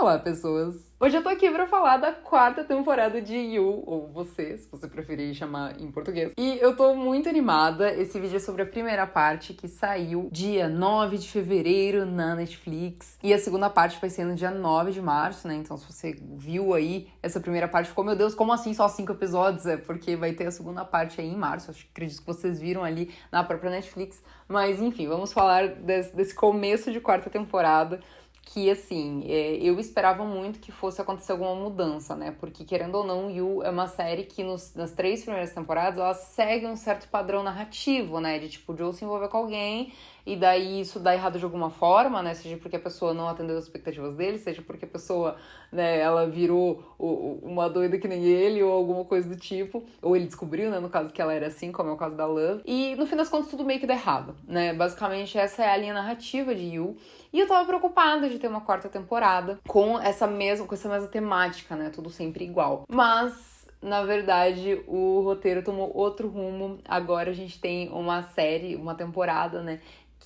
Olá, pessoas! Hoje eu tô aqui pra falar da quarta temporada de You, ou Você, se você preferir chamar em português. E eu tô muito animada. Esse vídeo é sobre a primeira parte, que saiu dia 9 de fevereiro na Netflix. E a segunda parte vai ser no dia 9 de março, né? Então, se você viu aí essa primeira parte, ficou, meu Deus, como assim só 5 episódios? É porque vai ter a segunda parte aí em março. Acredito que vocês viram ali na própria Netflix. Mas, enfim, vamos falar desse começo de quarta temporada. Que, assim, eu esperava muito que fosse acontecer alguma mudança, né? Porque, querendo ou não, You é uma série que nas 3 primeiras temporadas ela segue um certo padrão narrativo, né? De, tipo, o Joe se envolver com alguém e daí isso dá errado de alguma forma, né? Seja porque a pessoa não atendeu as expectativas dele, seja porque a pessoa, né, ela virou uma doida que nem ele ou alguma coisa do tipo. Ou ele descobriu, né, no caso que ela era assim, como é o caso da Love. E, no fim das contas, tudo meio que dá errado, né? Basicamente, essa é a linha narrativa de You. E eu tava preocupada de ter uma quarta temporada com essa mesma temática, né? Tudo sempre igual. Mas, na verdade, o roteiro tomou outro rumo. Agora a gente tem uma série, uma temporada, né?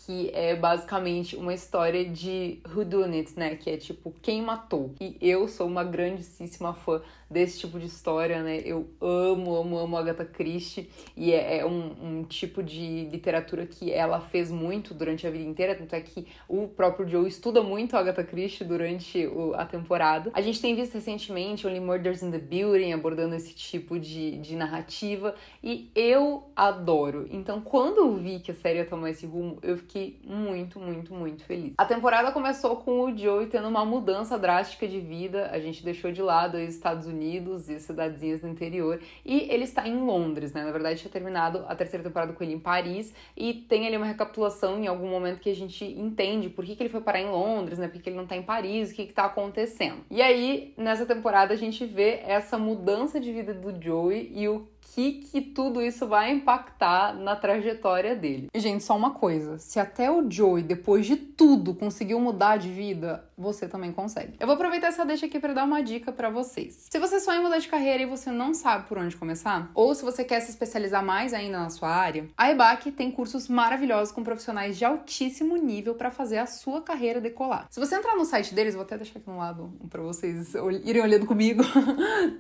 Que é basicamente uma história de whodunit, né? Que é tipo, quem matou. E eu sou uma grandíssima fã desse tipo de história, né? Eu amo Agatha Christie. E é um tipo de literatura que ela fez muito durante a vida inteira. Tanto é que o próprio Joe estuda muito a Agatha Christie durante a temporada. A gente tem visto recentemente Only Murders in the Building abordando esse tipo de narrativa. E eu adoro. Então, quando eu vi que a série ia tomar esse rumo, eu fiquei muito feliz. A temporada começou com o Joey tendo uma mudança drástica de vida. A gente deixou de lado os Estados Unidos e as cidadezinhas do interior. E ele está em Londres, né? Na verdade, tinha terminado a terceira temporada com ele em Paris. E tem ali uma recapitulação em algum momento que a gente entende por que ele foi parar em Londres, né? Por que ele não tá em Paris, o que tá acontecendo. E aí, nessa temporada, a gente vê essa mudança de vida do Joey e o que tudo isso vai impactar na trajetória dele. E, gente, só uma coisa. Se até o Joey, depois de tudo, conseguiu mudar de vida, você também consegue. Eu vou aproveitar essa deixa aqui pra dar uma dica pra vocês. Se você sonha em mudar de carreira e você não sabe por onde começar, ou se você quer se especializar mais ainda na sua área, a EBAC tem cursos maravilhosos com profissionais de altíssimo nível pra fazer a sua carreira decolar. Se você entrar no site deles, vou até deixar aqui no lado pra vocês irem olhando comigo,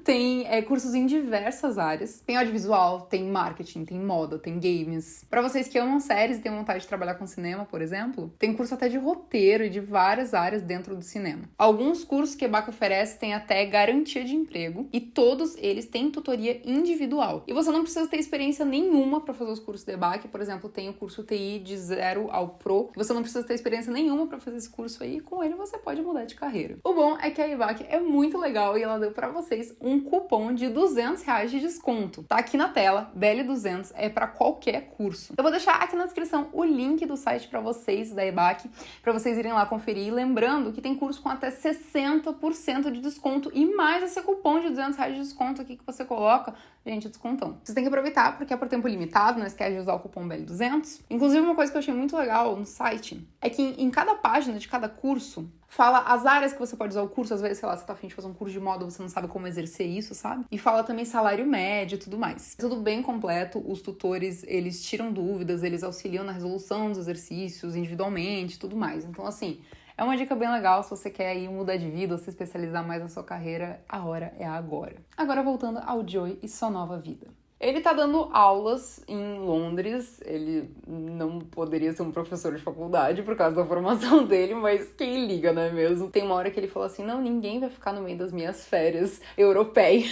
tem cursos em diversas áreas. Tem audiovisual, tem marketing, tem moda, tem games. Pra vocês que amam séries e têm vontade de trabalhar com cinema, por exemplo, tem curso até de roteiro e de várias áreas dentro do cinema. Alguns cursos que a EBAC oferece têm até garantia de emprego e todos eles têm tutoria individual. E você não precisa ter experiência nenhuma pra fazer os cursos da EBAC. Por exemplo, tem o curso TI de 0 ao Pro. Você não precisa ter experiência nenhuma pra fazer esse curso aí e com ele você pode mudar de carreira. O bom é que a EBAC é muito legal e ela deu pra vocês um cupom de R$200 de desconto. Tá aqui na tela, BL200, é para qualquer curso. Eu vou deixar aqui na descrição o link do site para vocês da EBAC, para vocês irem lá conferir. Lembrando que tem curso com até 60% de desconto e mais esse cupom de R$200 de desconto aqui que você coloca. Gente, descontão. Vocês têm que aproveitar porque é por tempo limitado, não esquece de usar o cupom BL200. Inclusive, uma coisa que eu achei muito legal no site é que em cada página de cada curso fala as áreas que você pode usar o curso. Às vezes, sei lá, você tá a fim de fazer um curso de moda, você não sabe como exercer isso, sabe? E fala também salário médio e tudo mais. Tudo bem completo, os tutores, eles tiram dúvidas, eles auxiliam na resolução dos exercícios individualmente, tudo mais. Então, assim, é uma dica bem legal se você quer aí mudar de vida ou se especializar mais na sua carreira, a hora é agora. Agora, voltando ao Joey e sua nova vida. Ele tá dando aulas em Londres, ele não poderia ser um professor de faculdade por causa da formação dele, mas quem liga, não é mesmo? Tem uma hora que ele falou assim, não, ninguém vai ficar no meio das minhas férias europeias.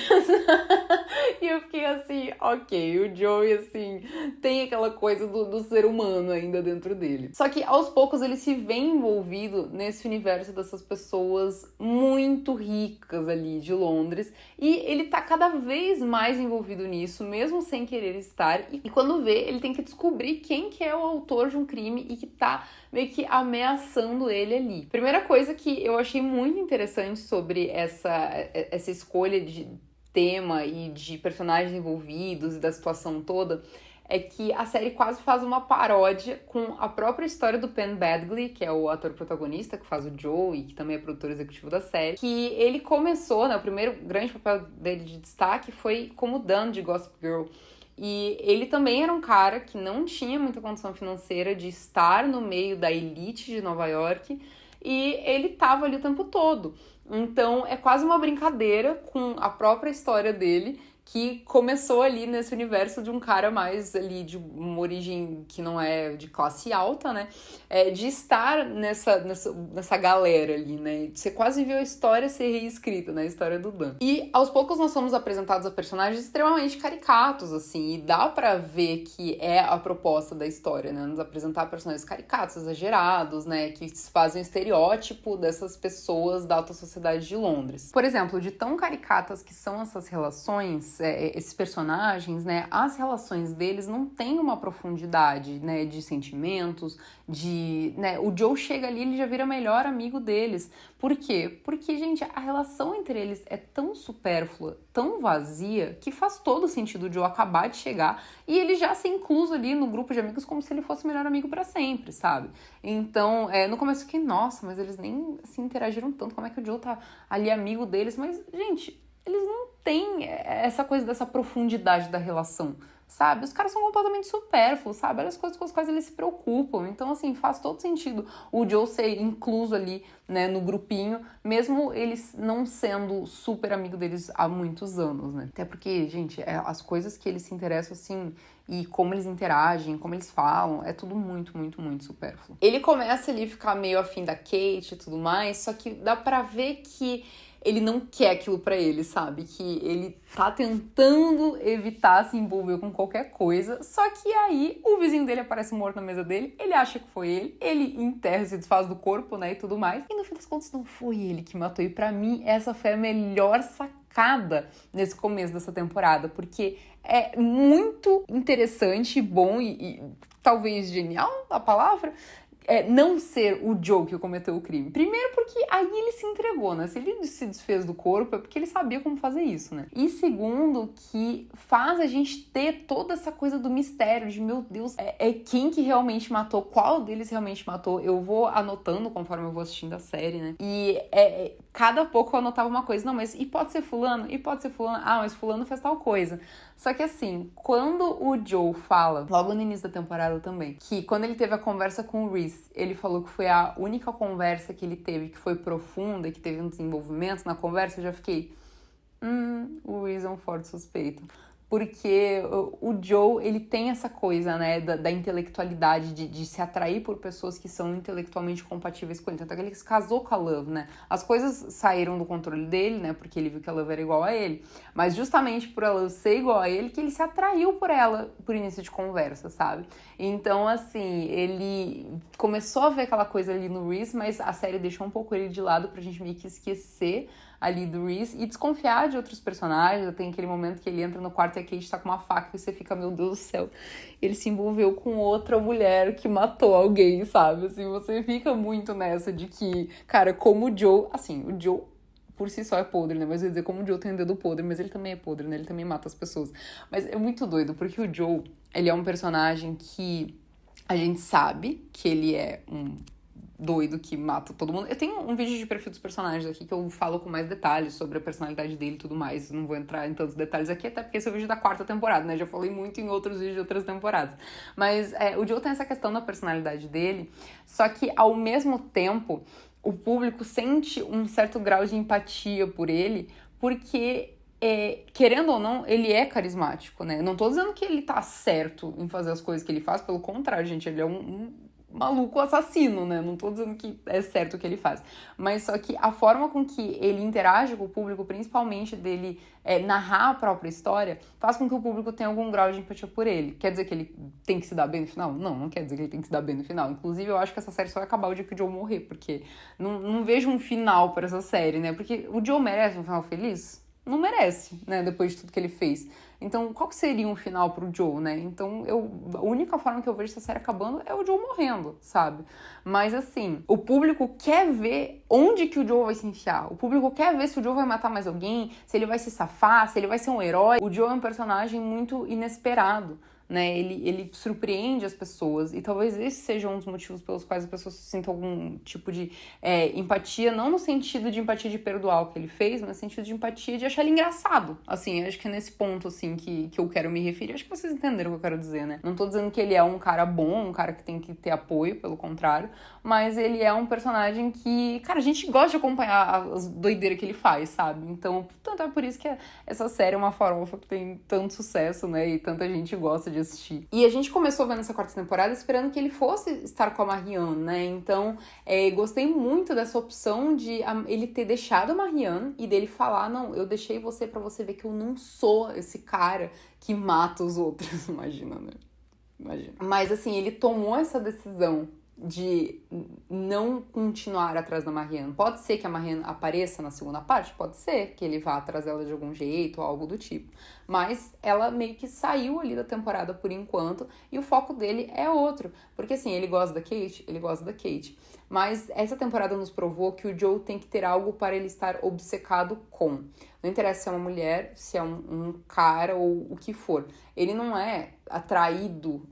E eu fiquei assim, ok, o Joey, assim, tem aquela coisa do ser humano ainda dentro dele. Só que aos poucos ele se vê envolvido nesse universo dessas pessoas muito ricas ali de Londres, e ele tá cada vez mais envolvido nisso, mesmo sem querer estar, e quando vê, ele tem que descobrir quem que é o autor de um crime e que tá meio que ameaçando ele ali. Primeira coisa que eu achei muito interessante sobre essa escolha de tema e de personagens envolvidos e da situação toda é que a série quase faz uma paródia com a própria história do Penn Badgley, que é o ator protagonista, que faz o Joe e que também é produtor executivo da série, que ele começou, né, o primeiro grande papel dele de destaque foi como Dan de Gossip Girl. E ele também era um cara que não tinha muita condição financeira de estar no meio da elite de Nova York, e ele tava ali o tempo todo. Então é quase uma brincadeira com a própria história dele, que começou ali nesse universo de um cara mais ali de uma origem que não é de classe alta, né? De estar nessa galera ali, né? Você quase viu a história ser reescrita, né? A história do Dan. E aos poucos nós somos apresentados a personagens extremamente caricatos, assim, e dá pra ver que é a proposta da história, né? Nos apresentar personagens caricatos, exagerados, né? Que fazem o estereótipo dessas pessoas da alta sociedade de Londres. Por exemplo, de tão caricatas que são essas relações, esses personagens, né, as relações deles não têm uma profundidade, né, de sentimentos, né, o Joe chega ali, ele já vira melhor amigo deles. Por quê? Porque, gente, a relação entre eles é tão supérflua, tão vazia, que faz todo sentido o Joe acabar de chegar e ele já ser incluso ali no grupo de amigos como se ele fosse o melhor amigo pra sempre, sabe? Então, no começo eu fiquei, nossa, mas eles nem se interagiram tanto, como é que o Joe tá ali amigo deles? Mas, gente, eles não têm essa coisa dessa profundidade da relação, sabe? Os caras são completamente supérfluos, sabe? Olha as coisas com as quais eles se preocupam. Então, assim, faz todo sentido o Joe ser incluso ali, né, no grupinho, mesmo eles não sendo super amigo deles há muitos anos, né? Até porque, gente, as coisas que eles se interessam, assim, e como eles interagem, como eles falam, é tudo muito, muito, muito supérfluo. Ele começa ali a ficar meio afim da Kate e tudo mais, só que dá pra ver que ele não quer aquilo pra ele, sabe? Que ele tá tentando evitar se envolver com qualquer coisa, só que aí o vizinho dele aparece morto na mesa dele, ele acha que foi ele enterra, se desfaz do corpo, né, e tudo mais, e no fim das contas não foi ele que matou, e pra mim essa foi a melhor sacada nesse começo dessa temporada, porque é muito interessante, bom e talvez genial a palavra, não ser o Joe que cometeu o crime. Primeiro porque aí ele se entregou, né? Se ele se desfez do corpo é porque ele sabia como fazer isso, né? E segundo, que faz a gente ter toda essa coisa do mistério de, meu Deus, quem que realmente matou, qual deles realmente matou. Eu vou anotando conforme eu vou assistindo a série, né? E cada pouco eu anotava uma coisa. Não, mas e pode ser fulano? E pode ser fulano? Ah, mas fulano fez tal coisa. Só que assim, quando o Joe fala, logo no início da temporada também, que quando ele teve a conversa com o Reese, ele falou que foi a única conversa que ele teve que foi profunda, que teve um desenvolvimento na conversa, eu já fiquei, o Reese é um forte suspeito. Porque o Joe, ele tem essa coisa, né, da intelectualidade, de se atrair por pessoas que são intelectualmente compatíveis com ele. Tanto é que ele se casou com a Love, né? As coisas saíram do controle dele, né, porque ele viu que a Love era igual a ele. Mas justamente por a Love ser igual a ele, que ele se atraiu por ela por início de conversa, sabe? Então, assim, ele começou a ver aquela coisa ali no Reese, mas a série deixou um pouco ele de lado pra gente meio que esquecer ali do Reese e desconfiar de outros personagens. Tem aquele momento que ele entra no quarto e a Kate tá com uma faca e você fica, meu Deus do céu, ele se envolveu com outra mulher que matou alguém, sabe? Assim, você fica muito nessa de que, cara, como o Joe, assim, o Joe por si só é podre, né? Mas eu ia dizer, como o Joe tem um dedo podre, mas ele também é podre, né? Ele também mata as pessoas. Mas é muito doido, porque o Joe, ele é um personagem que a gente sabe que ele é um doido que mata todo mundo. Eu tenho um vídeo de perfil dos personagens aqui que eu falo com mais detalhes sobre a personalidade dele e tudo mais. Não vou entrar em tantos detalhes aqui, até porque esse é o vídeo da 4ª temporada, né? Já falei muito em outros vídeos de outras temporadas. Mas o Joe tem essa questão da personalidade dele, só que ao mesmo tempo o público sente um certo grau de empatia por ele, porque querendo ou não, ele é carismático, né? Não tô dizendo que ele tá certo em fazer as coisas que ele faz, pelo contrário, gente, ele é um maluco assassino, né? Não tô dizendo que é certo o que ele faz. Mas só que a forma com que ele interage com o público, principalmente dele narrar a própria história, faz com que o público tenha algum grau de empatia por ele. Quer dizer que ele tem que se dar bem no final? Não, não quer dizer que ele tem que se dar bem no final. Inclusive, eu acho que essa série só vai acabar o dia que o Joe morrer, porque não vejo um final pra essa série, né? Porque o Joe merece um final feliz? Não merece, né? Depois de tudo que ele fez. Então, qual que seria um final pro Joe, né? Então, a única forma que eu vejo essa série acabando é o Joe morrendo, sabe? Mas, assim, o público quer ver onde que o Joe vai se enfiar. O público quer ver se o Joe vai matar mais alguém, se ele vai se safar, se ele vai ser um herói. O Joe é um personagem muito inesperado, né? Ele surpreende as pessoas e talvez esse seja um dos motivos pelos quais as pessoas sintam algum tipo de empatia, não no sentido de empatia de perdoar o que ele fez, mas no sentido de empatia de achar ele engraçado. Assim, acho que é nesse ponto, assim, que eu quero me referir. Acho que vocês entenderam o que eu quero dizer, né? Não tô dizendo que ele é um cara bom, um cara que tem que ter apoio, pelo contrário, mas ele é um personagem que, cara, a gente gosta de acompanhar as doideiras que ele faz, sabe? Então, tanto é por isso que essa série é uma farofa que tem tanto sucesso, né? E tanta gente gosta de assistir. E a gente começou vendo essa quarta temporada esperando que ele fosse estar com a Marianne, né? Então, gostei muito dessa opção de ele ter deixado a Marianne e dele falar, não, eu deixei você pra você ver que eu não sou esse cara que mata os outros. Imagina, né? Imagina. Mas, assim, ele tomou essa decisão de não continuar atrás da Marianne. Pode ser que a Marianne apareça na segunda parte, pode ser que ele vá atrás dela de algum jeito ou algo do tipo, mas ela meio que saiu ali da temporada por enquanto e o foco dele é outro, porque assim, ele gosta da Kate, mas essa temporada nos provou que o Joe tem que ter algo para ele estar obcecado com. Não interessa se é uma mulher, se é um cara ou o que for. Ele não é atraído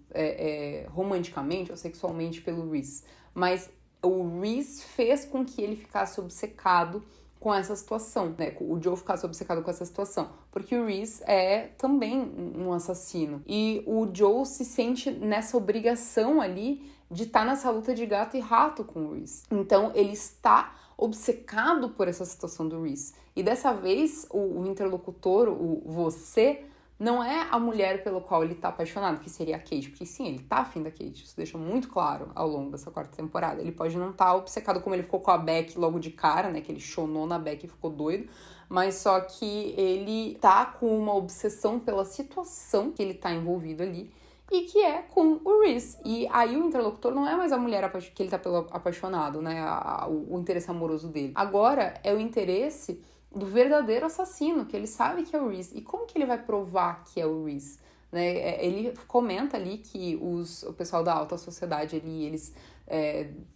romanticamente ou sexualmente pelo Reese. Mas o Reese fez com que ele ficasse obcecado com essa situação, né? O Joe ficasse obcecado com essa situação. Porque o Reese é também um assassino. E o Joe se sente nessa obrigação ali de estar nessa luta de gato e rato com o Reese. Então, ele está obcecado por essa situação do Reese. E dessa vez, o interlocutor, você, não é a mulher pelo qual ele tá apaixonado, que seria a Kate. Porque sim, ele tá afim da Kate. Isso deixa muito claro ao longo dessa quarta temporada. Ele pode não estar obcecado como ele ficou com a Beck logo de cara, né? Que ele chonou na Beck e ficou doido. Mas só que ele tá com uma obsessão pela situação que ele tá envolvido ali. E que é com o Reese. E aí o interlocutor não é mais a mulher que ele tá apaixonado, né? O interesse amoroso dele. Agora é o interesse do verdadeiro assassino, que ele sabe que é o Reese. E como que ele vai provar que é o Reese? Né? Ele comenta ali que o pessoal da alta sociedade ali, eles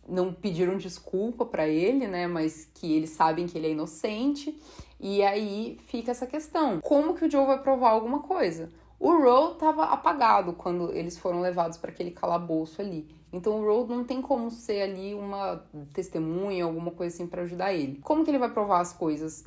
não pediram desculpa pra ele, né? Mas que eles sabem que ele é inocente. E aí fica essa questão. Como que o Joe vai provar alguma coisa? O Roe estava apagado quando eles foram levados para aquele calabouço ali. Então o Roe não tem como ser ali uma testemunha, alguma coisa assim para ajudar ele. Como que ele vai provar as coisas?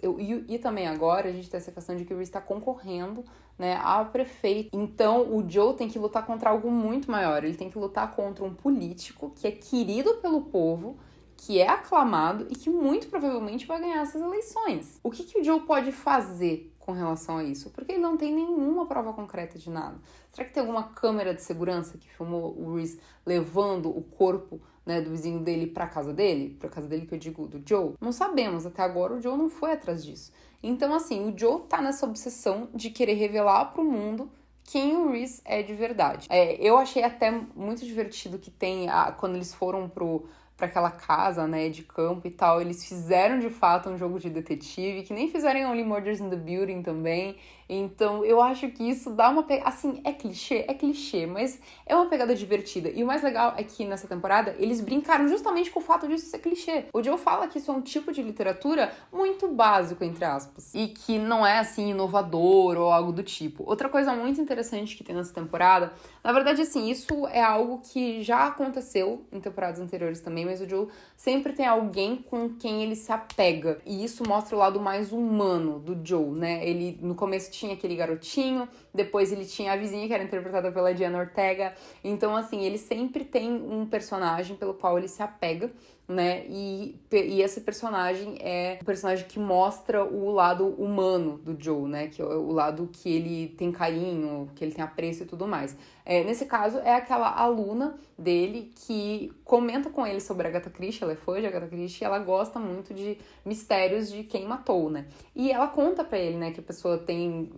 E também agora a gente tem essa questão de que o Reese está concorrendo, né, a prefeito. Então o Joe tem que lutar contra algo muito maior. Ele tem que lutar contra um político que é querido pelo povo, que é aclamado e que muito provavelmente vai ganhar essas eleições. O que o Joe pode fazer com relação a isso? Porque ele não tem nenhuma prova concreta de nada. Será que tem alguma câmera de segurança que filmou o Reese levando o corpo, né, do vizinho dele pra casa dele? Pra casa dele que eu digo, do Joe? Não sabemos, até agora o Joe não foi atrás disso. Então assim, o Joe tá nessa obsessão de querer revelar pro mundo quem o Reese é de verdade. Eu achei até muito divertido que tem, quando eles foram pra aquela casa, né, de campo e tal, eles fizeram de fato um jogo de detetive, que nem fizeram em Only Murders in the Building também. Então eu acho que isso dá uma pegada, assim, é clichê, mas é uma pegada divertida. E o mais legal é que nessa temporada eles brincaram justamente com o fato disso ser clichê. O Joe fala que isso é um tipo de literatura muito básico, entre aspas, e que não é assim inovador ou algo do tipo. Outra coisa muito interessante que tem nessa temporada, na verdade, assim, isso é algo que já aconteceu em temporadas anteriores também, mas o Joe sempre tem alguém com quem ele se apega. E isso mostra o lado mais humano do Joe, né? Ele, no começo, tinha aquele garotinho, depois ele tinha a vizinha, que era interpretada pela Diana Ortega. Então, assim, ele sempre tem um personagem pelo qual ele se apega, né? E esse personagem é o personagem que mostra o lado humano do Joe, né? Que é o lado que ele tem carinho, que ele tem apreço e tudo mais. Nesse caso, é aquela aluna dele que comenta com ele sobre a Agatha Christie. Ela é fã de Agatha Christie e ela gosta muito de mistérios de quem matou, né? E ela conta pra ele, né, que a pessoa tem...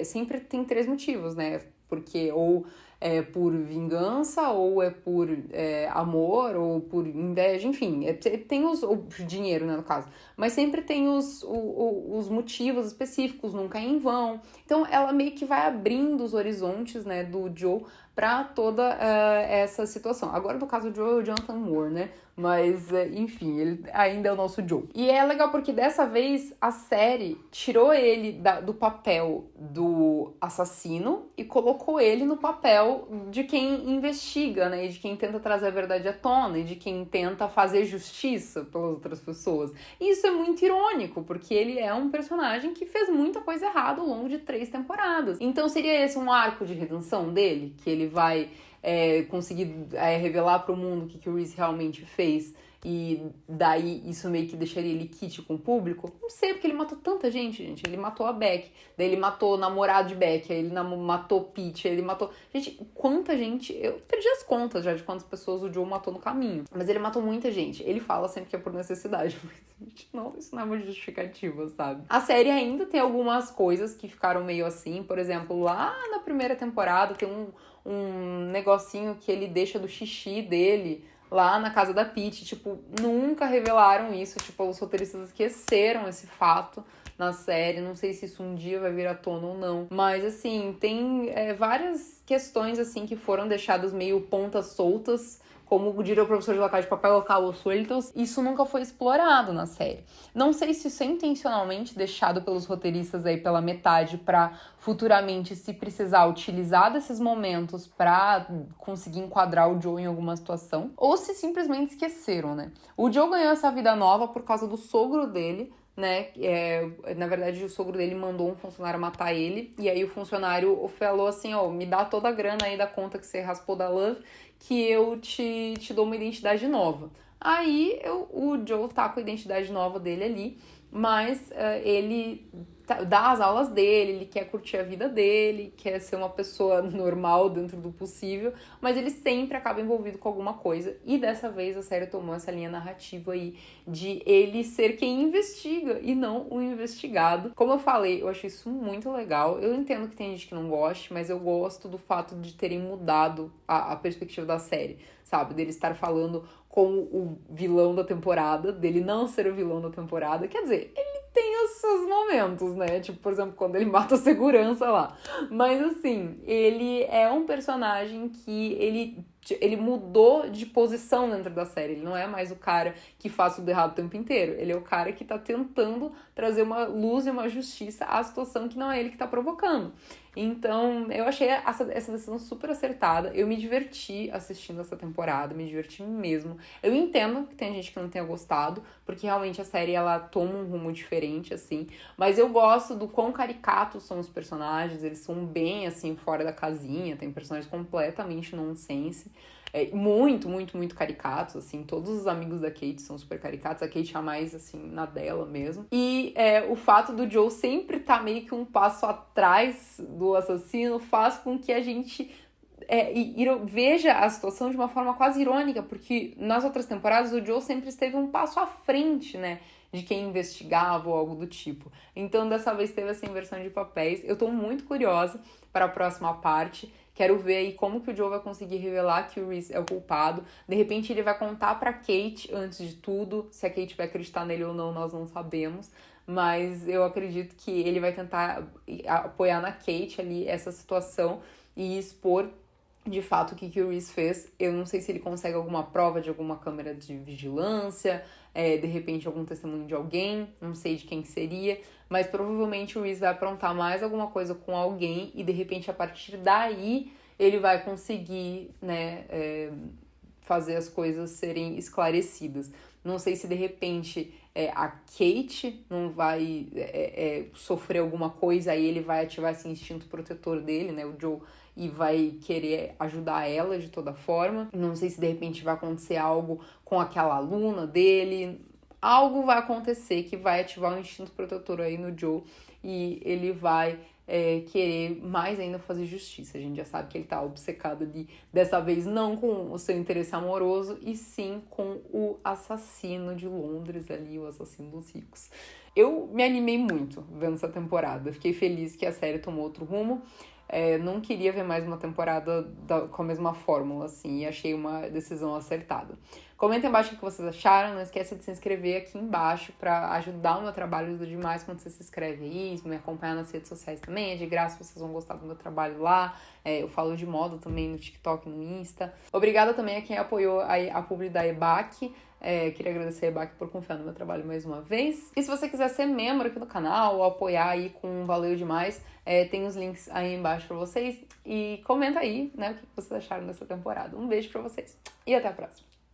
sempre tem 3 motivos, né? Porque ou é por vingança, ou é por amor, ou por inveja, enfim. Tem o dinheiro, né, no caso. Mas sempre tem os motivos específicos, nunca é em vão. Então, ela meio que vai abrindo os horizontes, né, do Joe pra toda essa situação. Agora, no caso do Joe, é o Jonathan Moore, né? Mas, enfim, ele ainda é o nosso Joe. E é legal porque dessa vez a série tirou ele do papel do assassino e colocou ele no papel de quem investiga, né? E de quem tenta trazer a verdade à tona e de quem tenta fazer justiça pelas outras pessoas. E isso é muito irônico, porque ele é um personagem que fez muita coisa errada ao longo de 3 temporadas. Então seria esse um arco de redenção dele? Que ele vai conseguir revelar para o mundo o que o Reese realmente fez e daí isso meio que deixaria ele quite com o público? Não sei, porque ele matou tanta gente. Ele matou a Beck, daí ele matou o namorado de Beck, aí ele matou Pete, aí ele matou... Gente, quanta gente... Eu perdi as contas já de quantas pessoas o Joe matou no caminho. Mas ele matou muita gente. Ele fala sempre que é por necessidade, mas, gente, não, isso não é uma justificativa, sabe? A série ainda tem algumas coisas que ficaram meio assim. Por exemplo, lá na primeira temporada tem um negocinho que ele deixa do xixi dele lá na casa da Pete, tipo, nunca revelaram isso, tipo, os roteiristas esqueceram esse fato na série, não sei se isso um dia vai vir à tona ou não, mas, assim, tem várias questões, assim, que foram deixadas meio pontas soltas, como diria o professor de La Casa de Papel, cabos sueltos, isso nunca foi explorado na série. Não sei se isso é intencionalmente deixado pelos roteiristas aí pela metade pra futuramente, se precisar, utilizar desses momentos pra conseguir enquadrar o Joe em alguma situação, ou se simplesmente esqueceram, né? O Joe ganhou essa vida nova por causa do sogro dele, né? Na verdade, o sogro dele mandou um funcionário matar ele, e aí o funcionário falou assim, ó, me dá toda a grana aí da conta que você raspou da Love, que eu te dou uma identidade nova. Aí o Joe tá com a identidade nova dele ali, mas ele dá as aulas dele, ele quer curtir a vida dele, quer ser uma pessoa normal dentro do possível, mas ele sempre acaba envolvido com alguma coisa. E dessa vez a série tomou essa linha narrativa aí de ele ser quem investiga e não o investigado. Como eu falei, eu acho isso muito legal. Eu entendo que tem gente que não goste, mas eu gosto do fato de terem mudado a perspectiva da série, sabe? Dele estar falando com o vilão da temporada, dele não ser o vilão da temporada. Quer dizer, ele tem os seus momentos, né? Tipo, por exemplo, quando ele mata a segurança lá. Mas, assim, ele é um personagem que ele mudou de posição dentro da série. Ele não é mais o cara que faz tudo errado o tempo inteiro. Ele é o cara que tá tentando trazer uma luz e uma justiça à situação que não é ele que tá provocando. Então, eu achei essa decisão super acertada. Eu me diverti assistindo essa temporada, me diverti mesmo. Eu entendo que tem gente que não tenha gostado, porque realmente a série, ela toma um rumo diferente, assim. Mas eu gosto do quão caricatos são os personagens, eles são bem, assim, fora da casinha. Tem personagens completamente nonsense. Muito, muito, muito caricatos, assim, todos os amigos da Kate são super caricatos, a Kate é mais, assim, na dela mesmo. E o fato do Joe sempre tá meio que um passo atrás do assassino faz com que a gente veja a situação de uma forma quase irônica, porque nas outras temporadas o Joe sempre esteve um passo à frente, né, de quem investigava ou algo do tipo. Então, dessa vez teve essa inversão de papéis. Eu tô muito curiosa para a próxima parte. Quero ver aí como que o Joe vai conseguir revelar que o Reese é o culpado. De repente ele vai contar pra Kate antes de tudo. Se a Kate vai acreditar nele ou não, nós não sabemos. Mas eu acredito que ele vai tentar apoiar na Kate ali essa situação e expor de fato o que o Reese fez. Eu não sei se ele consegue alguma prova de alguma câmera de vigilância, de repente algum testemunho de alguém, não sei de quem seria, mas provavelmente o Reese vai aprontar mais alguma coisa com alguém e de repente a partir daí ele vai conseguir, né, fazer as coisas serem esclarecidas. Não sei se de repente a Kate não vai sofrer alguma coisa, aí ele vai ativar esse instinto protetor dele, né, o Joe, e vai querer ajudar ela de toda forma. Não sei se de repente vai acontecer algo com aquela aluna dele. Algo vai acontecer que vai ativar o instinto protetor aí no Joe e ele vai querer mais ainda fazer justiça. A gente já sabe que ele tá obcecado ali, dessa vez não com o seu interesse amoroso, e sim com o assassino de Londres ali, o assassino dos ricos. Eu me animei muito vendo essa temporada. Fiquei feliz que a série tomou outro rumo. não queria ver mais uma temporada com a mesma fórmula, assim, e achei uma decisão acertada. Comentem embaixo o que vocês acharam, não esqueça de se inscrever aqui embaixo pra ajudar o meu trabalho, ajuda demais quando você se inscreve aí, me acompanhar nas redes sociais também, é de graça, vocês vão gostar do meu trabalho lá, eu falo de moda também no TikTok, no Insta. Obrigada também a quem apoiou a publi da EBAC, queria agradecer a EBAC por confiar no meu trabalho mais uma vez. E se você quiser ser membro aqui do canal ou apoiar aí com um valeu demais, tem os links aí embaixo pra vocês. E comenta aí, né, o que vocês acharam dessa temporada. Um beijo pra vocês e até a próxima.